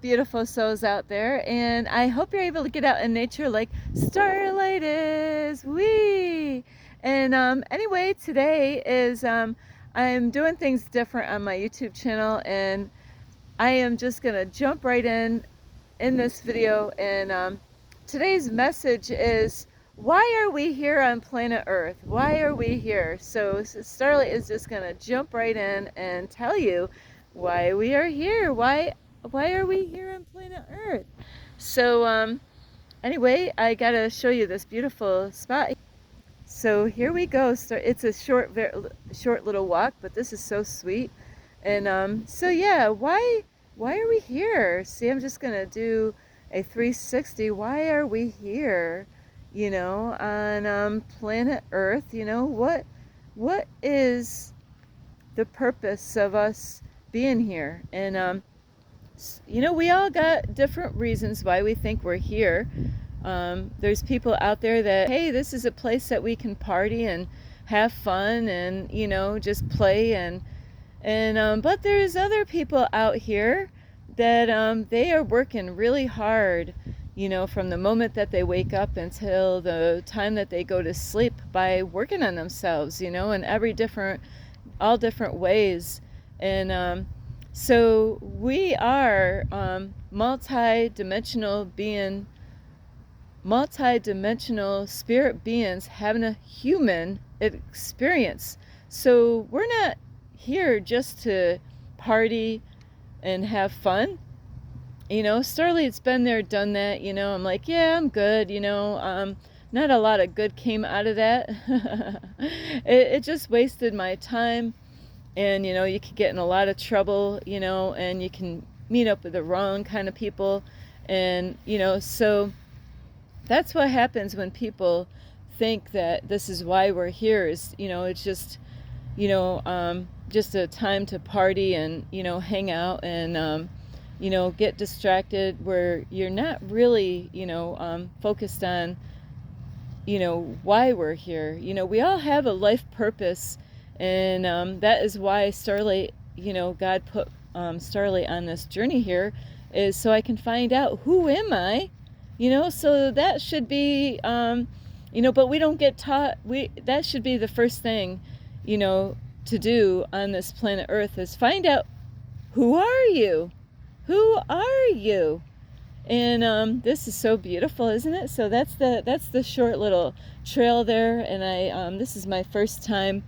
beautiful souls out there, and I hope you're able to get out in nature like Starlight is. Wee! And anyway, today is I'm doing things different on my YouTube channel, and I am just gonna jump right in this video. And today's message is, why are we here on planet Earth? Why are we here? So Starlight is just gonna jump right in and tell you why we are here. Why are we here on planet Earth? So anyway, I gotta show you this beautiful spot. So here we go. It's a short little walk, but this is so sweet. And so yeah, why are we here? See, I'm just gonna do a 360. Why are we here? You know, on planet Earth. You know, what is the purpose of us being here? And you know, we all got different reasons why we think we're here. There's people out there that, hey, this is a place that we can party and have fun and, you know, just play. And but there's other people out here that they are working really hard, you know, from the moment that they wake up until the time that they go to sleep, by working on themselves, you know, in all different ways. And so we are multi-dimensional spirit beings having a human experience. So we're not here just to party and have fun. You know, Starlight's been there, done that, you know. I'm like, yeah, I'm good, you know. Not a lot of good came out of that. It just wasted my time. And, you know, you could get in a lot of trouble, you know, and you can meet up with the wrong kind of people. And, you know, so that's what happens when people think that this is why we're here, is, you know, it's just, you know, just a time to party and, you know, hang out and, you know, get distracted, where you're not really, you know, focused on, you know, why we're here. You know, we all have a life purpose. And that is why Starlight, you know, God put Starlight on this journey here, is so I can find out, who am I? You know, so that should be, you know, but we don't get taught, that should be the first thing, you know, to do on this planet Earth, is find out, who are you? Who are you? And this is so beautiful, isn't it? So that's the short little trail there. And this is my first time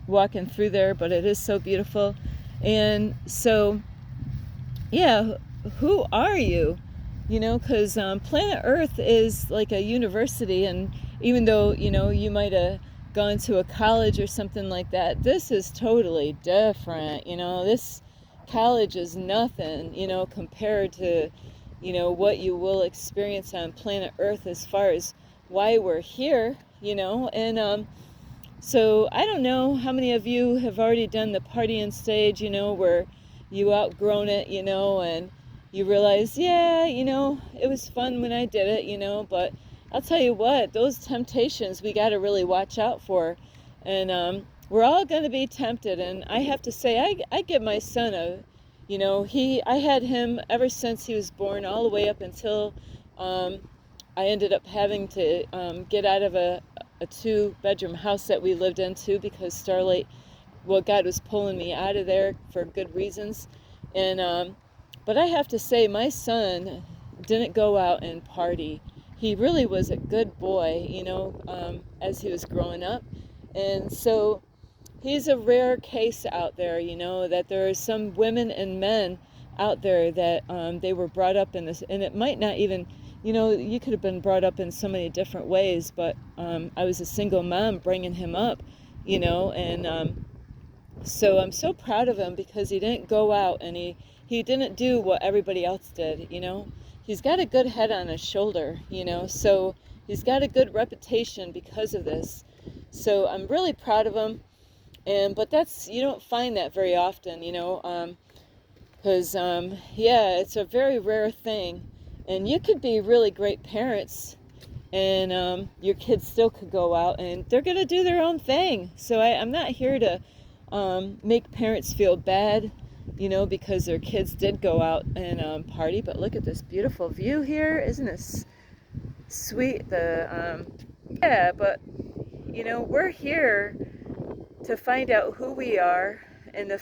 walking through there, but it is so beautiful. And so yeah, who are you? You know, because planet Earth is like a university, and even though, you know, you might have gone to a college or something like that, this is totally different. You know, this college is nothing, you know, compared to, you know, what you will experience on planet Earth as far as why we're here, you know. And so I don't know how many of you have already done the partying stage, you know, where you outgrown it, you know, and you realize, yeah, you know, it was fun when I did it, you know. But I'll tell you what, those temptations we got to really watch out for. And we're all going to be tempted. And I have to say, I give my son you know, I had him ever since he was born, all the way up until I ended up having to get out of a 2-bedroom house that we lived in too, because Starlight, well, God was pulling me out of there for good reasons. And but I have to say, my son didn't go out and party. He really was a good boy, you know, as he was growing up. And so he's a rare case out there, you know, that there are some women and men out there that they were brought up in this, and it might not even, you know, you could have been brought up in so many different ways, but I was a single mom bringing him up, you know. And so I'm so proud of him, because he didn't go out and he didn't do what everybody else did, you know. He's got a good head on his shoulder, you know, so he's got a good reputation because of this. So I'm really proud of him. But you don't find that very often, you know, because yeah, it's a very rare thing. And you could be really great parents, and your kids still could go out and they're going to do their own thing. So I'm not here to make parents feel bad because their kids did go out and party. But look at this beautiful view here. Isn't this sweet? Yeah, but we're here to find out who we are, and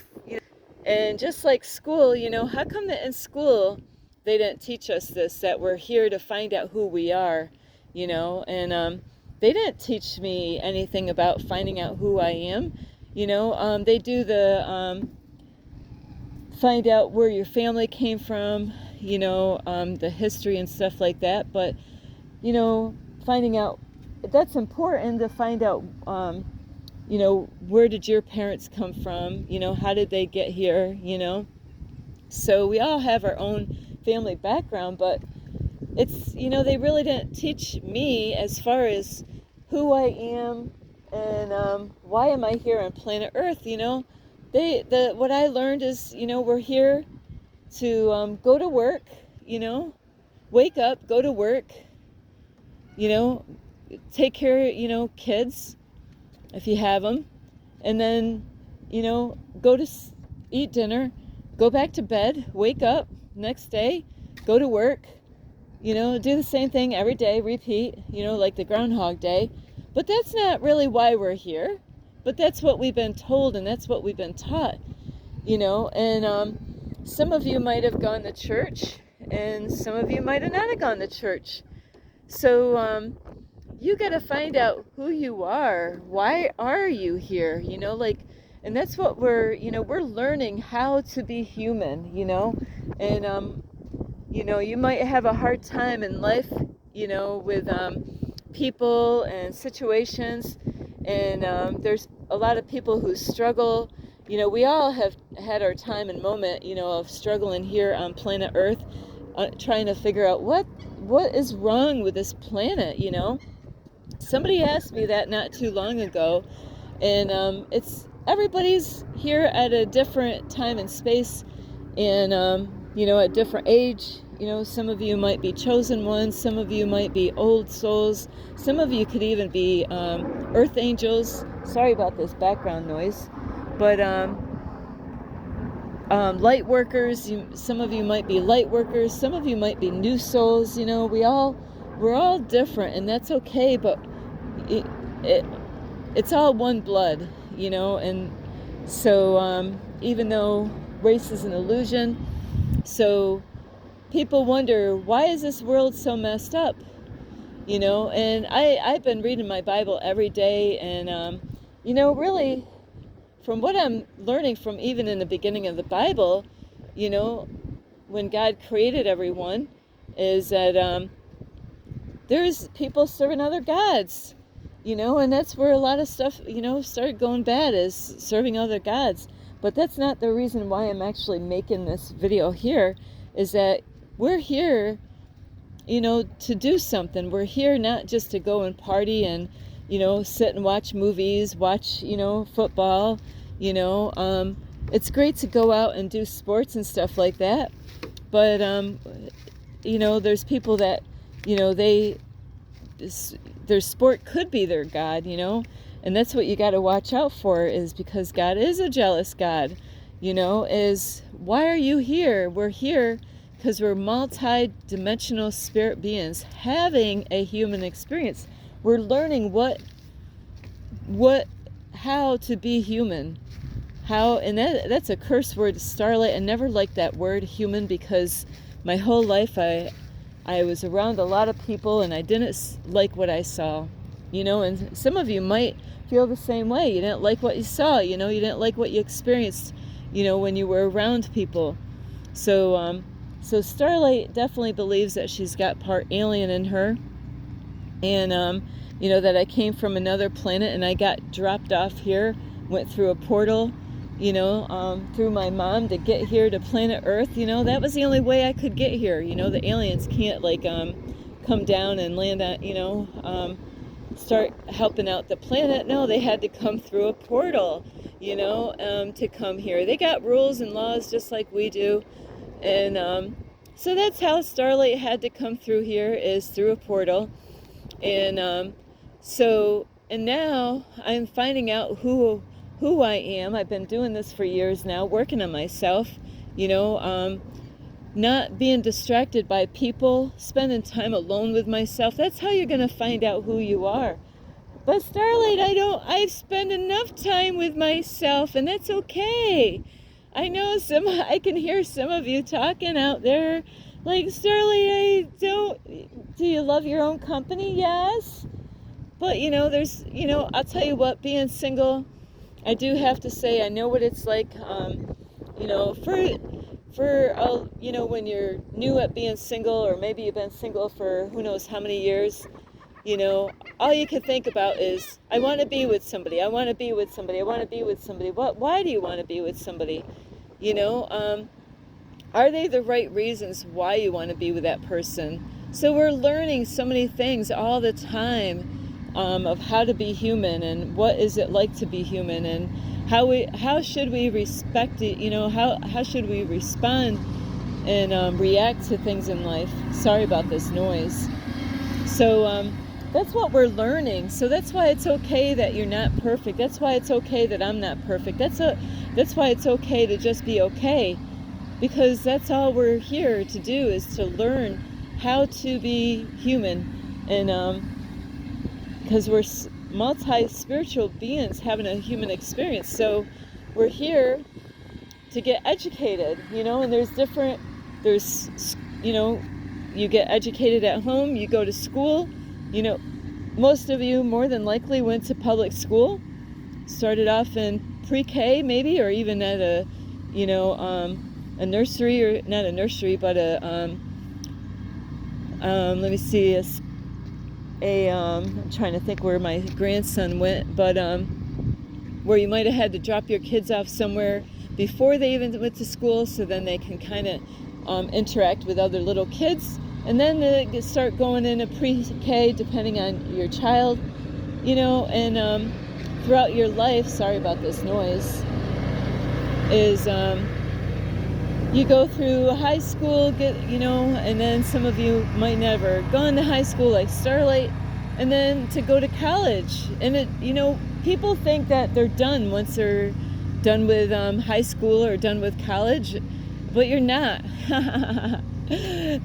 and just like school, how come that in school they didn't teach us this, that we're here to find out who we are, and they didn't teach me anything about finding out who I am. They do the find out where your family came from, the history and stuff like that. But, finding out, that's important to find out, where did your parents come from? How did they get here? So we all have our own family background, but it's, they really didn't teach me as far as who I am and why am I here on planet Earth. What I learned is, we're here to go to work, wake up, go to work, take care of, kids, if you have them, and then, go to eat dinner, go back to bed, wake up, next day, go to work, do the same thing every day, repeat, like the Groundhog Day. But that's not really why we're here. But that's what we've been told, and that's what we've been taught, and some of you might have gone to church, and some of you might have not have gone to church. So you got to find out who you are. Why are you here? And that's what we're learning how to be human, and you might have a hard time in life, with people and situations, and there's a lot of people who struggle. We all have had our time and moment, of struggling here on planet Earth, trying to figure out what is wrong with this planet. Somebody asked me that not too long ago, and it's everybody's here at a different time and space, and at different age. Some of you might be chosen ones, some of you might be old souls, some of you could even be earth angels. Sorry about this background noise. But light workers, some of you might be light workers, some of you might be new souls. We're all different, and that's okay, but it's all one blood, and so even though race is an illusion, so people wonder, why is this world so messed up? And I've been reading my Bible every day, and really, from what I'm learning from even in the beginning of the Bible, when God created everyone, is that there's people serving other gods, and that's where a lot of stuff, started going bad, is serving other gods. But that's not the reason why I'm actually making this video here, is that we're here, to do something. We're here not just to go and party and, sit and watch movies, watch, football, it's great to go out and do sports and stuff like that. But, there's people that, their sport could be their God, and that's what you got to watch out for, is because God is a jealous God, is why are you here? We're here because we're multi-dimensional spirit beings having a human experience. We're learning how to be human. And that's a curse word, Starlight. I never liked that word, human, because my whole life I was around a lot of people and I didn't like what I saw, and some of you might feel the same way. You didn't like what you saw, you didn't like what you experienced, when you were around people. So Starlight definitely believes that she's got part alien in her, and that I came from another planet and I got dropped off here, went through a portal, through my mom to get here to planet Earth. That was the only way I could get here. The aliens can't come down and land on, start helping out the planet. No, they had to come through a portal, to come here. They got rules and laws just like we do. And so that's how Starlight had to come through here, is through a portal. And and now I'm finding out who who I am. I've been doing this for years now, working on myself, not being distracted by people, spending time alone with myself. That's how you're going to find out who you are. But Starlight, I spend enough time with myself, and that's okay. I know I can hear some of you talking out there, like, Starlight, do you love your own company? Yes. But, I'll tell you what, being single, I do have to say, I know what it's like, when you're new at being single, or maybe you've been single for who knows how many years, all you can think about is, I want to be with somebody, I want to be with somebody, I want to be with somebody. Why do you want to be with somebody? Are they the right reasons why you want to be with that person? So we're learning so many things all the time, of how to be human, and what is it like to be human, and how should we respect it, how should we respond and react to things in life. Sorry about this noise. So that's what we're learning. So that's why it's okay that you're not perfect. That's why it's okay that I'm not perfect. That's why it's okay to just be okay, because that's all we're here to do, is to learn how to be human. And because we're multi-spiritual beings having a human experience, so we're here to get educated, and you get educated at home, you go to school, most of you more than likely went to public school, started off in pre-K maybe, or even at a nursery, or not a nursery, but I'm trying to think where my grandson went, but where you might have had to drop your kids off somewhere before they even went to school, so then they can kind of interact with other little kids, and then they start going into pre-K depending on your child, and throughout your life, sorry about this noise, is you go through high school, and then some of you might never gone to high school like Starlight, and then to go to college. And people think that they're done once they're done with high school or done with college, but you're not.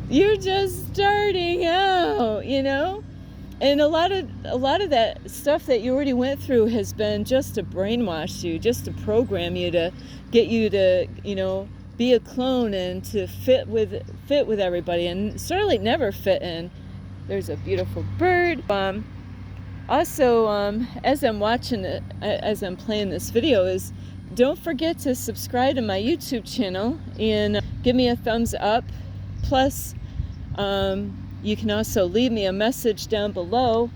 You're just starting out, And a lot of that stuff that you already went through has been just to brainwash you, just to program you, to get you to, be a clone and to fit with everybody. And Starlight never fit in. There's a beautiful bird. Also, as I'm watching it, as I'm playing this video, is don't forget to subscribe to my YouTube channel and give me a thumbs up. Plus, you can also leave me a message down below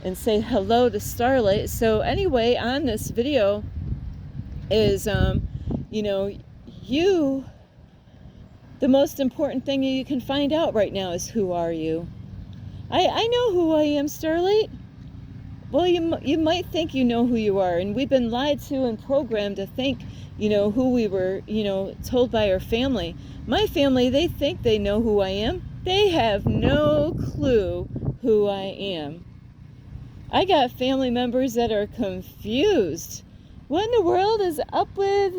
and say hello to Starlight. So anyway, on this video is, the most important thing you can find out right now is, who are you? I know who I am, Starlight. Well, you might think you know who you are, and we've been lied to and programmed to think, who we were, told by our family. My family, they think they know who I am. They have no clue who I am. I got family members that are confused. What in the world is up with,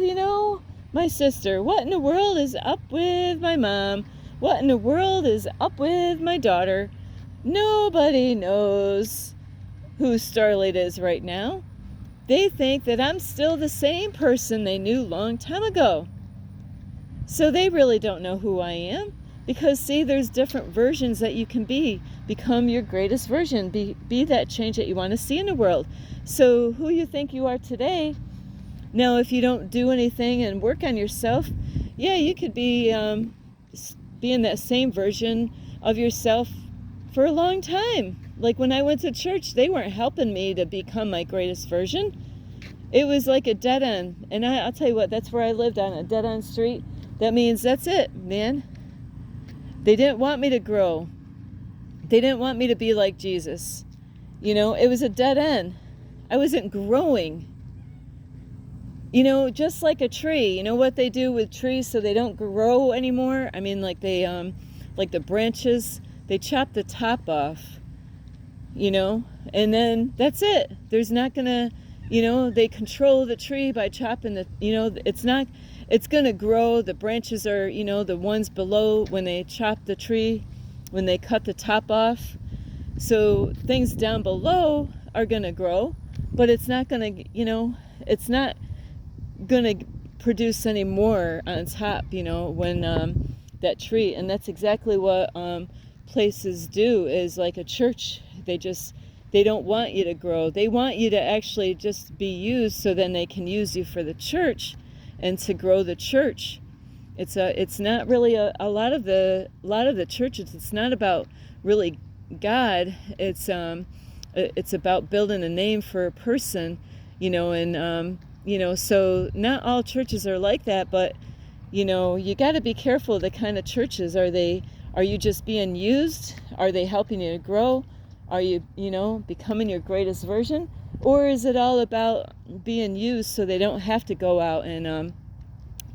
my sister? What in the world is up with my mom? What in the world is up with my daughter? Nobody knows who Starlight is right now. They think that I'm still the same person they knew long time ago. So they really don't know who I am, because see, there's different versions that you can be. Become your greatest version. Be that change that you want to see in the world. So who you think you are today, now if you don't do anything and work on yourself, yeah, you could be being that same version of yourself for a long time. Like when I went to church, they weren't helping me to become my greatest version. It was like a dead end. And I'll tell you what, that's where I lived, on a dead end street. That means that's it, man. They didn't want me to grow. They didn't want me to be like Jesus. It was a dead end. I wasn't growing. Just like a tree. You know what they do with trees so they don't grow anymore? I mean, like they, like the branches, they chop the top off, and then that's it. There's not gonna They control the tree by chopping it's going to grow. The branches are, the ones below when they chop the tree, when they cut the top off. So things down below are going to grow, but it's not going to, it's not going to produce any more on top, when that tree. And that's exactly what places do, is like a church. They don't want you to grow. They want you to actually just be used, so then they can use you for the church and to grow the church. It's not really a lot of the churches. It's not about really God. It's about building a name for a person, and so not all churches are like that, but you got to be careful the kind of churches. Are you just being used? Are they helping you to grow? Are you, becoming your greatest version? Or is it all about being used so they don't have to go out and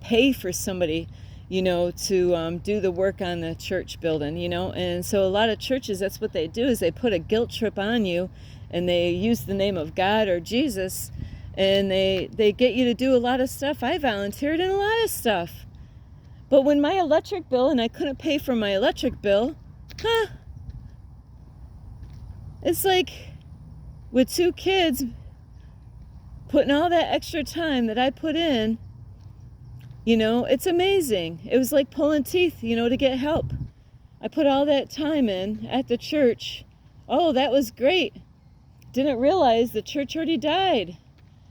pay for somebody, to do the work on the church building, And so a lot of churches, that's what they do, is they put a guilt trip on you, and they use the name of God or Jesus, and they get you to do a lot of stuff. I volunteered in a lot of stuff. But when my electric bill, and I couldn't pay for my electric bill, it's like, with 2 kids, putting all that extra time that I put in, it's amazing. It was like pulling teeth, to get help. I put all that time in at the church. Oh, that was great. Didn't realize the church already died.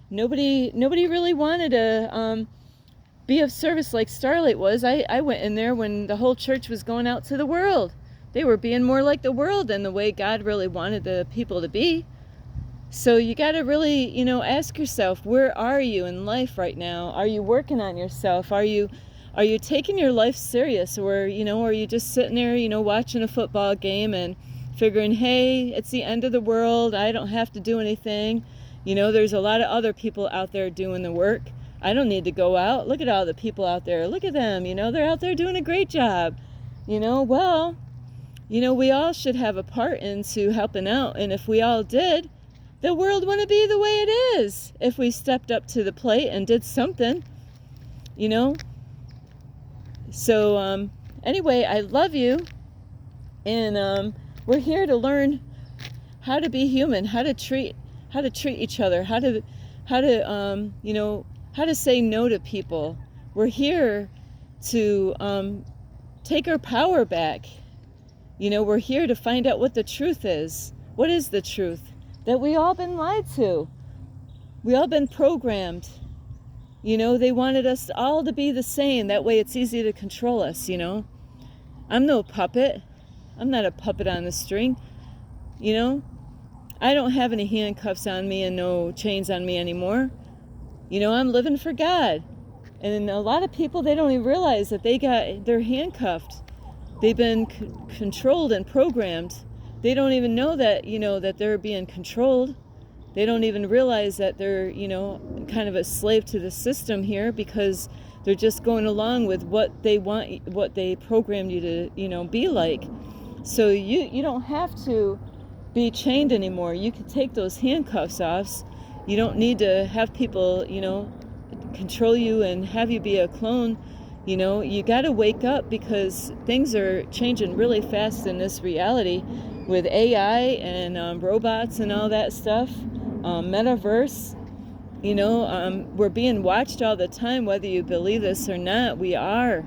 Nobody really wanted to be of service like Starlight was. I went in there when the whole church was going out to the world. They were being more like the world than the way God really wanted the people to be. So you got to really, ask yourself, where are you in life right now? Are you working on yourself? Are you taking your life serious? Or, are you just sitting there, watching a football game and figuring, hey, it's the end of the world. I don't have to do anything. There's a lot of other people out there doing the work. I don't need to go out. Look at all the people out there. Look at them. They're out there doing a great job. Well, we all should have a part into helping out. And if we all did, the world wouldn't be the way it is if we stepped up to the plate and did something, So anyway, I love you. And we're here to learn how to be human, how to treat each other, how to say no to people. We're here to take our power back. We're here to find out what the truth is. What is the truth? That we all been lied to. We all been programmed. They wanted us all to be the same. That way it's easy to control us, I'm no puppet. I'm not a puppet on the string. I don't have any handcuffs on me and no chains on me anymore. I'm living for God. And a lot of people, they don't even realize that they're handcuffed. They've been controlled and programmed. They don't even know that, that they're being controlled. They don't even realize that they're, kind of a slave to the system here, because they're just going along with what they want, what they programmed you to, be like. So you don't have to be chained anymore. You can take those handcuffs off. You don't need to have people, control you and have you be a clone. You got to wake up, because things are changing really fast in this reality with AI and robots and all that stuff, metaverse. We're being watched all the time, whether you believe this or not. We are.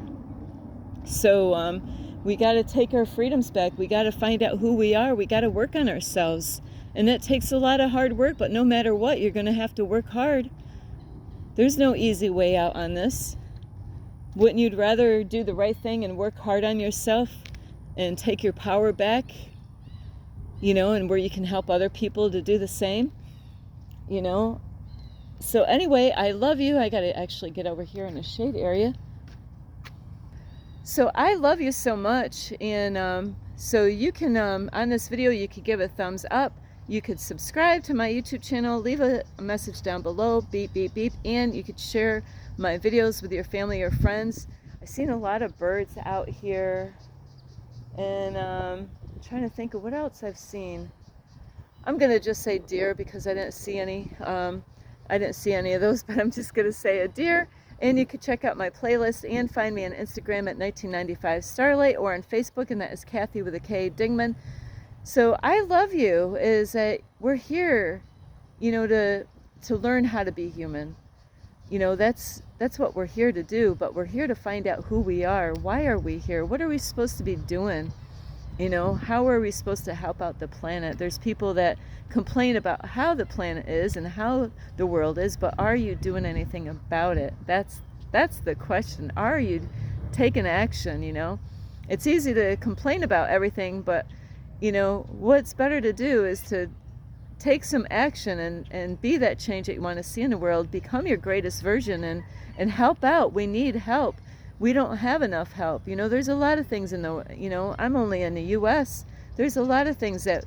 So we got to take our freedoms back. We got to find out who we are. We got to work on ourselves. And that takes a lot of hard work, but no matter what, you're going to have to work hard. There's no easy way out on this. Wouldn't you rather do the right thing and work hard on yourself and take your power back, and where you can help other people to do the same, So anyway, I love you. I got to actually get over here in the shade area. So I love you so much. And so you can, on this video, you could give a thumbs up. You could subscribe to my YouTube channel, leave a message down below, beep, beep, beep, and you could share my videos with your family or friends. I've seen a lot of birds out here, and I'm trying to think of what else I've seen. I'm going to just say deer because I didn't see any. I didn't see any of those, but I'm just going to say a deer. And you can check out my playlist and find me on Instagram at 1995 Starlight, or on Facebook, and that is Kathy with a K Dingman. So I love you, is that we're here, to learn how to be human. That's what we're here to do, but we're here to find out who we are. Why are we here? What are we supposed to be doing? How are we supposed to help out the planet? There's people that complain about how the planet is and how the world is, but are you doing anything about it? That's the question. Are you taking action? It's easy to complain about everything, but what's better to do is to take some action and be that change that you want to see in the world. Become your greatest version and help out. We need help. We don't have enough help. There's a lot of things I'm only in the US. There's a lot of things that,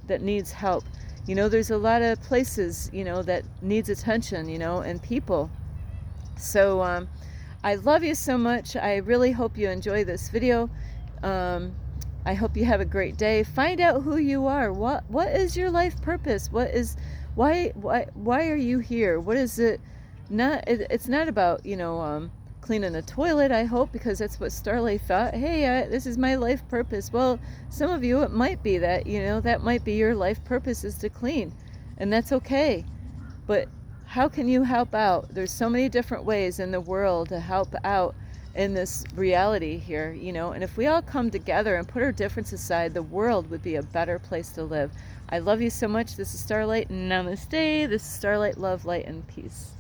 that needs help. There's a lot of places, that needs attention, and people. So I love you so much. I really hope you enjoy this video. I hope you have a great day. Find out who you are. What is your life purpose? Why are you here? What is it? It's not about, cleaning a toilet, I hope, because that's what Starlight thought. Hey, this is my life purpose. Well, some of you, it might be that, that might be your life purpose, is to clean, and that's okay. But how can you help out? There's so many different ways in the world to help out in this reality here, and if we all come together and put our differences aside, the world would be a better place to live. I love you so much. This is Starlight. Namaste. This is Starlight. Love, light, and peace.